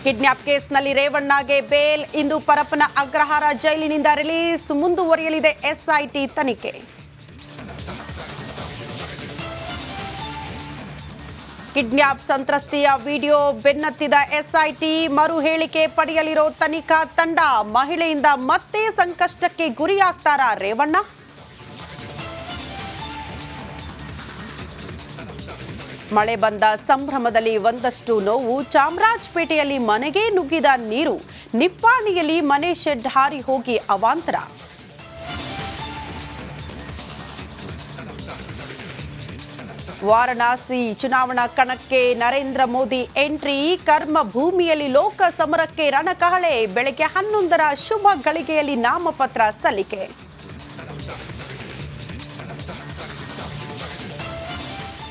Kidnap ಕೇಸ್ನಲ್ಲಿ ರೇವಣ್ಣಗೆ bail. ಇಂದು ಪರಪ್ಪನ ಅಗ್ರಹಾರ ಜೈಲಿನಿಂದ ರಿಲೀಸ್. ಮುಂದುವರಿಯಲಿದೆ ಎಸ್ಐಟಿ ತನಿಖೆ. ಕಿಡ್ನಾಪ್ ಸಂತ್ರಸ್ತೆಯ ವಿಡಿಯೋ ಬೆನ್ನತ್ತಿದ ಎಸ್ಐಟಿ. ಮರು ಹೇಳಿಕೆ ಪಡೆಯಲಿರೋ ತನಿಖಾ ತಂಡ. ಮಹಿಳೆಯಿಂದ ಮತ್ತೆ ಸಂಕಷ್ಟಕ್ಕೆ ಗುರಿಯಾಗ್ತಾರಾ ರೇವಣ್ಣ? ಮಳೆ ಬಂದ ಸಂಭ್ರಮದಲ್ಲಿ ಒಂದಷ್ಟು ನೋವು. ಚಾಮರಾಜಪೇಟೆಯಲ್ಲಿ ಮನೆಗೆ ನುಗ್ಗಿದ ನೀರು. ನಿಪ್ಪಾಣಿಯಲ್ಲಿ ಮನೆ ಶೆಡ್ ಹಾರಿ ಹೋಗಿ ಅವಾಂತರ. ವಾರಣಾಸಿ ಚುನಾವಣಾ ಕಣಕ್ಕೆ ನರೇಂದ್ರ ಮೋದಿ ಎಂಟ್ರಿ. ಕರ್ಮ ಭೂಮಿಯಲ್ಲಿ ಲೋಕ ಸಮರಕ್ಕೆ ರಣಕಹಳೆ. ಬೆಳಗ್ಗೆ 11ರ ಶುಭ ಗಳಿಗೆಯಲ್ಲಿ ನಾಮಪತ್ರ ಸಲ್ಲಿಕೆ.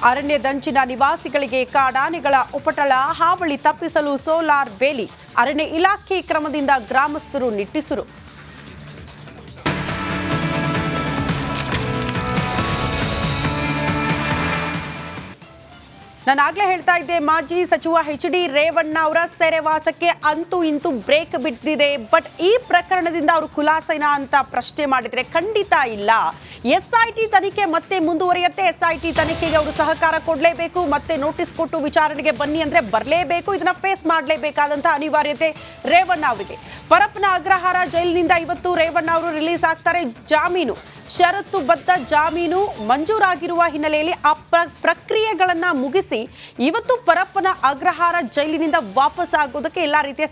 ಅರಣ್ಯದಂಚಿನ ನಿವಾಸಿಗಳಿಗೆ ಕಾಡಾನೆಗಳ ಉಪಟಳ. ಹಾವಳಿ ತಪ್ಪಿಸಲು ಸೋಲಾರ್ ಬೇಲಿ. ಅರಣ್ಯ ಇಲಾಖೆ ಕ್ರಮದಿಂದ ಗ್ರಾಮಸ್ಥರು ನಿಟ್ಟುಸಿರು. ನಾನಾಗ್ಲೇ ಹೇಳ್ತಾ ಇದ್ದೆ, ಮಾಜಿ ಸಚಿವ ಎಚ್.ಡಿ. ರೇವಣ್ಣ ಅವರ ಸೆರೆವಾಸಕ್ಕೆ ಅಂತೂ ಇಂತೂ ಬ್ರೇಕ್ ಬಿದ್ದಿದೆ. ಬಟ್ ಈ ಪ್ರಕರಣದಿಂದ ಅವರು ಖುಲಾಸೆನಾ ಅಂತ ಪ್ರಶ್ನೆ ಮಾಡಿದ್ರೆ ಖಂಡಿತ ಇಲ್ಲ. ಎಸ್ಐಟಿ ತನಿಖೆ ಮತ್ತೆ ಮುಂದುವರಿಯುತ್ತೆ. ಎಸ್ಐಟಿ ತನಿಖೆಗೆ ಅವರು ಸಹಕಾರ ಕೊಡಲೇಬೇಕು. ಮತ್ತೆ ನೋಟಿಸ್ ಕೊಟ್ಟು ವಿಚಾರಣೆಗೆ ಬನ್ನಿ ಅಂದ್ರೆ ಬರಲೇಬೇಕು. ಇದನ್ನ ಫೇಸ್ ಮಾಡಲೇಬೇಕಾದಂತಹ ಅನಿವಾರ್ಯತೆ ರೇವಣ್ಣ ಅವರಿಗೆ. ಪರಪ್ಪನ ಅಗ್ರಹಾರ ಜೈಲಿನಿಂದ ಇವತ್ತು ರೇವಣ್ಣ ಅವರು ರಿಲೀಸ್ ಆಗ್ತಾರೆ. ಜಾಮೀನು ಷರತ್ತುಬದ್ಧ ಜಾಮೀನು ಮಂಜೂರಾಗಿರುವ ಹಿನ್ನೆಲೆಯಲ್ಲಿ ಆ ಪ್ರಕ್ರಿಯೆಗಳನ್ನ ಮುಗಿಸಿ ಇವತ್ತು ಪರಪ್ಪನ ಅಗ್ರಹಾರ ಜೈಲಿನಿಂದ ವಾಪಸ್ ಆಗೋದಕ್ಕೆ ಎಲ್ಲಾ ರೀತಿಯ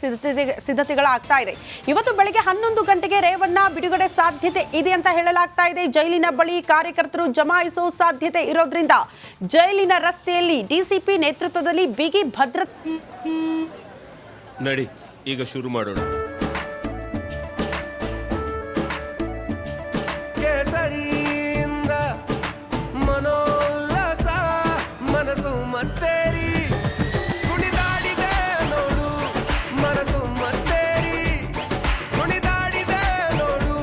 ಸಿದ್ಧತೆಗಳಾಗ್ತಾ ಇದೆ. ಇವತ್ತು ಬೆಳಗ್ಗೆ 11 ಗಂಟೆಗೆ ರೇವಣ್ಣ ಬಿಡುಗಡೆ ಸಾಧ್ಯತೆ ಇದೆ ಅಂತ ಹೇಳಲಾಗ್ತಾ ಇದೆ. ಜೈಲಿನ ಬಳಿ ಕಾರ್ಯಕರ್ತರು ಜಮಾಯಿಸೋ ಸಾಧ್ಯತೆ ಇರೋದ್ರಿಂದ ಜೈಲಿನ ರಸ್ತೆಯಲ್ಲಿ ಡಿಸಿಪಿ ನೇತೃತ್ವದಲ್ಲಿ ಬಿಗಿ ಭದ್ರತೆ. ನಡಿ ಈಗ ಶುರು ಮಾಡೋಣ. ಮನೋಲ್ಲಾಸ ಮನಸ್ಸು ಮತ್ತೇರಿ ಕುಣಿದಾಡಿದೆ ನೋಡು. ಮನಸ್ಸು ಮತ್ತೇರಿ ಕುಣಿದಾಡಿದೆ ನೋಡು.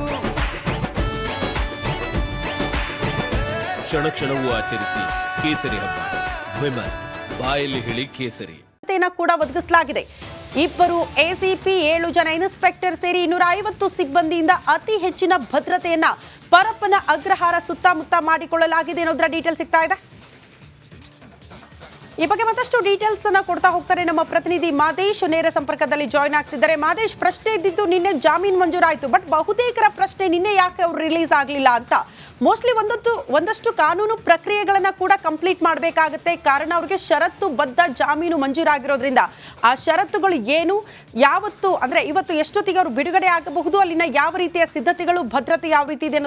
ಕ್ಷಣ ಕ್ಷಣವೂ ಆಚರಿಸಿ ಕೇಸರಿ ಹಬ್ಬ. ವಿಮಲ್ ಬಾಯಲ್ಲಿ ಹೇಳಿ ಕೇಸರಿ ಕೂಡ ಒದಗಿಸಲಾಗಿದೆ. ಇಬ್ಬರು ಎಸಿಪಿ, 7 ಜನ ಇನ್ಸ್ಪೆಕ್ಟರ್ ಸೇರಿ 250 ಸಿಬ್ಬಂದಿಯಿಂದ ಅತಿ ಹೆಚ್ಚಿನ ಭದ್ರತೆಯನ್ನ ಪರಪ್ಪನ ಅಗ್ರಹಾರ ಸುತ್ತಮುತ್ತ ಮಾಡಿಕೊಳ್ಳಲಾಗಿದೆ ಅನ್ನೋದರ ಡೀಟೇಲ್ ಸಿಗ್ತಾ ಇದೆ. ಈ ಬಗ್ಗೆ ಮತ್ತಷ್ಟು ಡೀಟೇಲ್ಸ್ ಅನ್ನ ಕೊಡ್ತಾ ಹೋಗ್ತಾರೆ ನಮ್ಮ ಪ್ರತಿನಿಧಿ ಮಾದೇಶ್. ನೇರ ಸಂಪರ್ಕದಲ್ಲಿ ಜಾಯ್ನ್ ಆಗ್ತಿದ್ದಾರೆ. ಮಾದೇಶ್, ಪ್ರಶ್ನೆ ಇದ್ದಿದ್ದು ನಿನ್ನೆ ಜಾಮೀನು ಮಂಜೂರಾಯಿತು. ಬಟ್ ಬಹುತೇಕರ ಪ್ರಶ್ನೆ ನಿನ್ನೆ ಯಾಕೆ ಅವ್ರು ರಿಲೀಸ್ ಆಗಲಿಲ್ಲ ಅಂತ. ಮೋಸ್ಟ್ಲಿ ಒಂದಷ್ಟು ಕಾನೂನು ಪ್ರಕ್ರಿಯೆಗಳನ್ನ ಕೂಡ ಕಂಪ್ಲೀಟ್ ಮಾಡಬೇಕಾಗುತ್ತೆ. ಕಾರಣ ಅವ್ರಿಗೆ ಷರತ್ತು ಬದ್ಧ ಜಾಮೀನು ಮಂಜೂರಾಗಿರೋದ್ರಿಂದ ಆ ಷರತ್ತುಗಳು ಏನು, ಯಾವತ್ತು ಅಂದ್ರೆ ಇವತ್ತು ಎಷ್ಟೊತ್ತಿಗೆ ಅವರು ಬಿಡುಗಡೆ ಆಗಬಹುದು, ಅಲ್ಲಿನ ಯಾವ ರೀತಿಯ ಸಿದ್ಧತೆಗಳು, ಭದ್ರತೆ ಯಾವ ರೀತಿ ಇದೆ